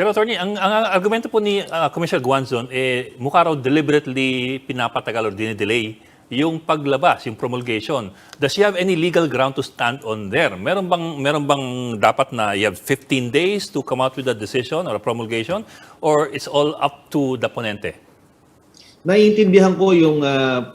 Pero attorney, ang argumento po ni Commissioner Guanzon, mukha raw deliberately pinapatagal or dinidelay yung paglabas, yung promulgation. Does she have any legal ground to stand on there? Meron bang dapat na you have 15 days to come out with a decision or a promulgation? Or it's all up to the ponente? Naiintindihan ko yung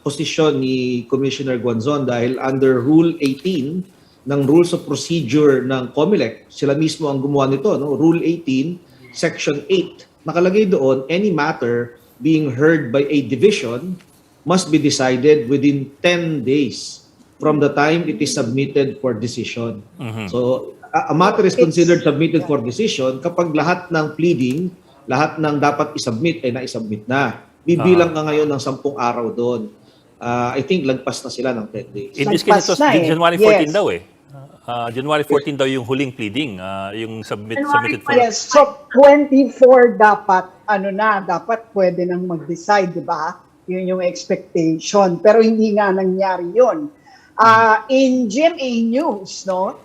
posisyon ni Commissioner Guanzon dahil under Rule 18 ng Rules of Procedure ng COMELEC, sila mismo ang gumawa nito, no? Rule 18, Section 8. Nakalagay doon, any matter being heard by a division must be decided within 10 days from the time it is submitted for decision. So, a matter is considered submitted for decision kapag lahat ng pleading, lahat ng dapat isubmit ay na-isubmit na. Bibilang ka ngayon ng 10 araw doon. I think lagpas na sila ng 10 days. In this case, it was January 14 daw eh. January 14 daw yung huling pleading, yung submitted for. Yes, so 24 dapat, dapat pwede nang mag-decide, di ba? Yun yung expectation. Pero hindi nga nangyari yun. In GMA News, no,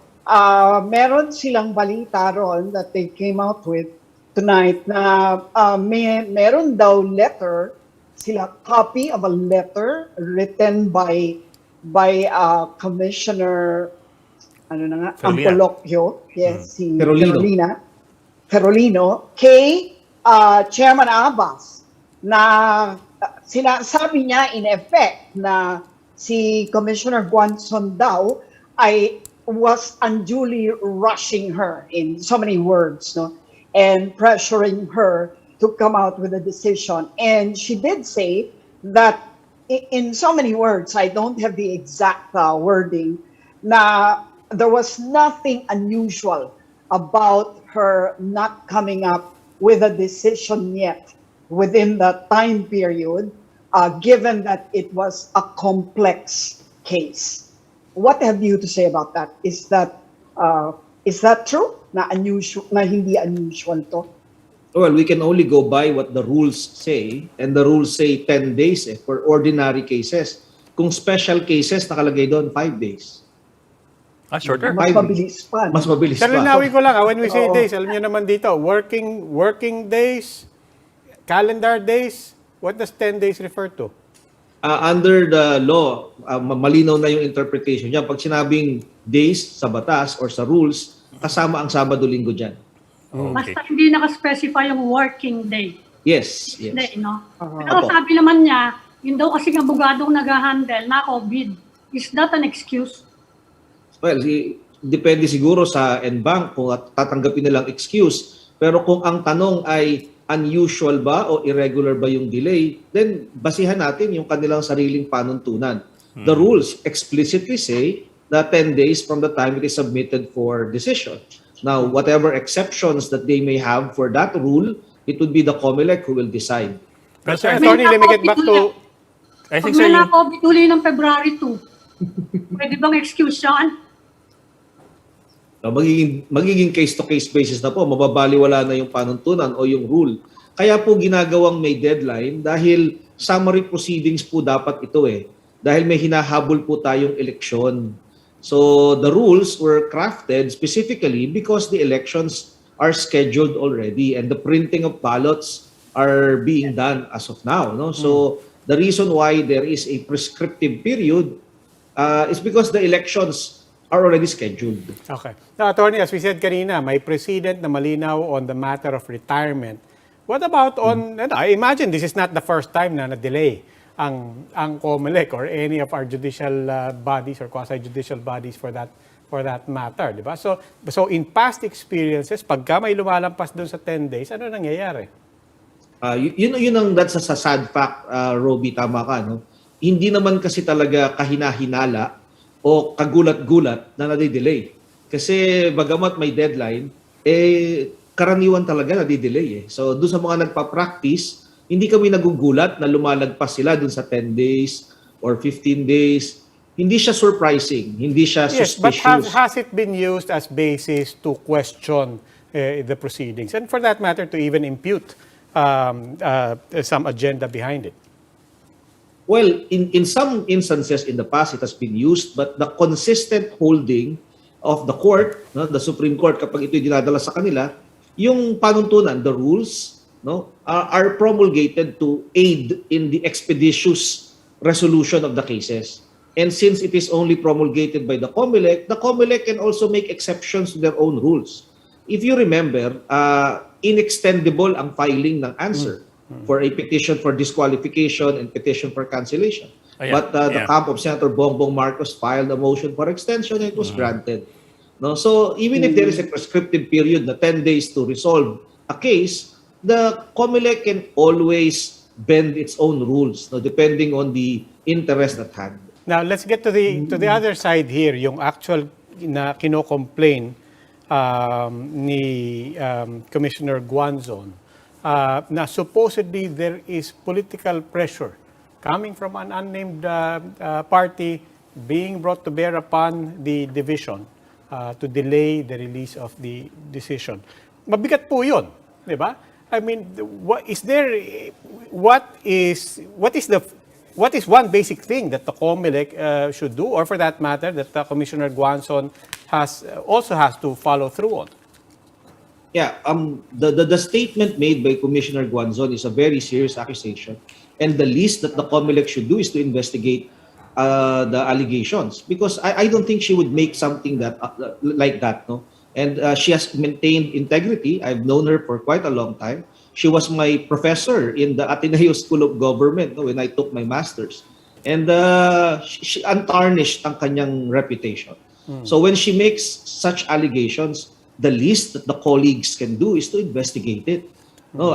meron silang balita ron that they came out with tonight na meron daw letter, copy of a letter written by Commissioner Ampolocchio, yes, si Carolino, kay Chairman Abbas, na sinasabi niya in effect na si Commissioner Guanzon daw ay was unduly rushing her in so many words, no, and pressuring her to come out with a decision. And she did say that in so many words, I don't have the exact wording, na there was nothing unusual about her not coming up with a decision yet within the time period, given that it was a complex case. What have you to say about that? Is that true? Na unusual, na hindi unusual to? Well, we can only go by what the rules say, and the rules say 10 days for ordinary cases. Kung special cases, nakalagay doon 5 days. Shorter? Mas mabilis pa. Mas mabilis pa. Pero linawin ko lang, when we say days, alam niyo naman dito, working days, calendar days, what does 10 days refer to? Under the law, malinaw na yung interpretation niya. Pag sinabing days sa batas or sa rules, kasama ang Sabado-Linggo dyan. Okay. Basta hindi nakaspecify yung working day. Yes, yes. Day, no? Pero sabi naman niya, yun daw kasi ng abogadong nag-handle na COVID. Is that an excuse? Well, depende siguro sa NBank kung tatanggapin nilang excuse. Pero kung ang tanong ay unusual ba o irregular ba yung delay, then basihan natin yung kanilang sariling panuntunan. The rules explicitly say na 10 days from the time it is submitted for decision. Now, whatever exceptions that they may have for that rule, it would be the COMELEC who will decide. But sir, Attorney, let me get back to... I think Pag sir, may na-COVID tuloy ng February 2, pwede bang excuse yan? Magiging case-to-case basis na po, mababaliwala na yung panuntunan o yung rule. Kaya po ginagawang may deadline dahil summary proceedings po dapat ito eh. Dahil may hinahabol po tayong eleksyon. So the rules were crafted specifically because the elections are scheduled already and the printing of ballots are being done as of now. No? So the reason why there is a prescriptive period is because the elections are already scheduled. Okay. Now, Attorney, as we said kanina, may precedent na malinaw on the matter of retirement. What about on, I imagine this is not the first time na na-delay ang COMELEC or any of our judicial bodies or quasi-judicial bodies for that matter, di ba? So in past experiences, pagka may lumalampas doon sa 10 days, ano nangyayari? That's a sad fact, Roby, tama ka, no? Hindi naman kasi talaga kahina-hinala o kagulat-gulat na nade-delay. Kasi bagamat may deadline, karaniwan talaga nade-delay eh. So doon sa mga nagpa-practice, hindi kami nagugulat na lumalagpas sila dun sa 10 days or 15 days. Hindi siya surprising, hindi siya suspicious. Yes, but has it been used as basis to question the proceedings? And for that matter, to even impute some agenda behind it? Well, in some instances in the past, it has been used, but the consistent holding of the court, no, the Supreme Court, kapag ito'y dinadala sa kanila, yung panuntunan, the rules, no, are promulgated to aid in the expeditious resolution of the cases. And since it is only promulgated by the COMELEC can also make exceptions to their own rules. If you remember, inextendable ang filing ng answer for a petition for disqualification and petition for cancellation. But the camp of Senator Bongbong Marcos filed a motion for extension and it was granted. No, so even if there is a prescriptive period na 10 days to resolve a case, the COMELEC can always bend its own rules, no, depending on the interest at hand. Now, let's get to the other side here, yung actual na kino-complain ni Commissioner Guanzon na supposedly there is political pressure coming from an unnamed party being brought to bear upon the division to delay the release of the decision. Mabigat po 'yon, 'di ba? I mean, what is one basic thing that the COMELEC should do, or for that matter, that Commissioner Guanzon also has to follow through on? Yeah, the statement made by Commissioner Guanzon is a very serious accusation, and the least that the COMELEC should do is to investigate the allegations, because I don't think she would make something that like that, no. And she has maintained integrity. I've known her for quite a long time. She was my professor in the Ateneo School of Government, no, when I took my master's, and she untarnished ang kanyang reputation. So when she makes such allegations, the least that the colleagues can do is to investigate it. No,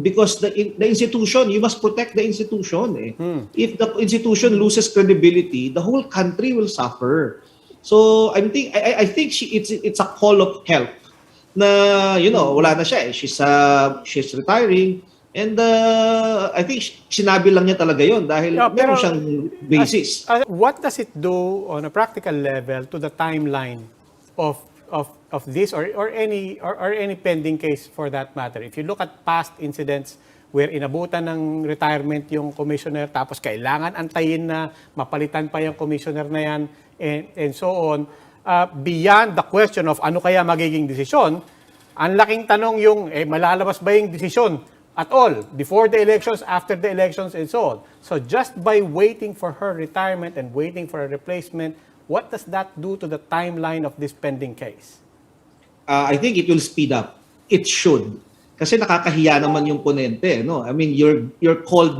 because the institution, you must protect the institution. If the institution loses credibility, the whole country will suffer. So I think it's a call of help. Na wala na siya. She's retiring, and I think sinabi lang niya talaga yon dahil meron siyang basis. What does it do on a practical level to the timeline of this or any pending case for that matter? If you look at past incidents where inabutan ng retirement yung commissioner, tapos kailangan antayin na mapalitan pa yung commissioner na yan, and so on, beyond the question of ano kaya magiging desisyon, ang laking tanong yung malalabas ba yung desisyon at all before the elections, after the elections, and so on. So just by waiting for her retirement and waiting for a replacement, what does that do to the timeline of this pending case? I think it will speed up. It should. Kasi nakakahiya naman yung ponente, no? I mean, you're called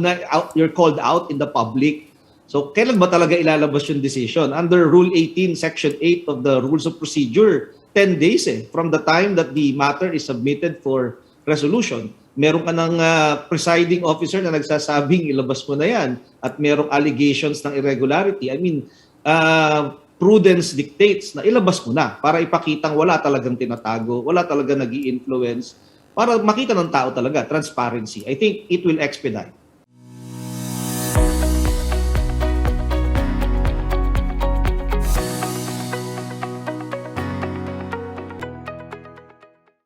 out in the public. So kailan ba talaga ilalabas yung decision? Under Rule 18, Section 8 of the Rules of Procedure, 10 days from the time that the matter is submitted for resolution. Meron ka ng presiding officer na nagsasabing ilabas mo na yan at merong allegations ng irregularity. I mean, prudence dictates na ilabas mo na para ipakitang wala talagang tinatago, wala talagang nag-i-influence, para makita ng tao talaga, transparency. I think it will expedite.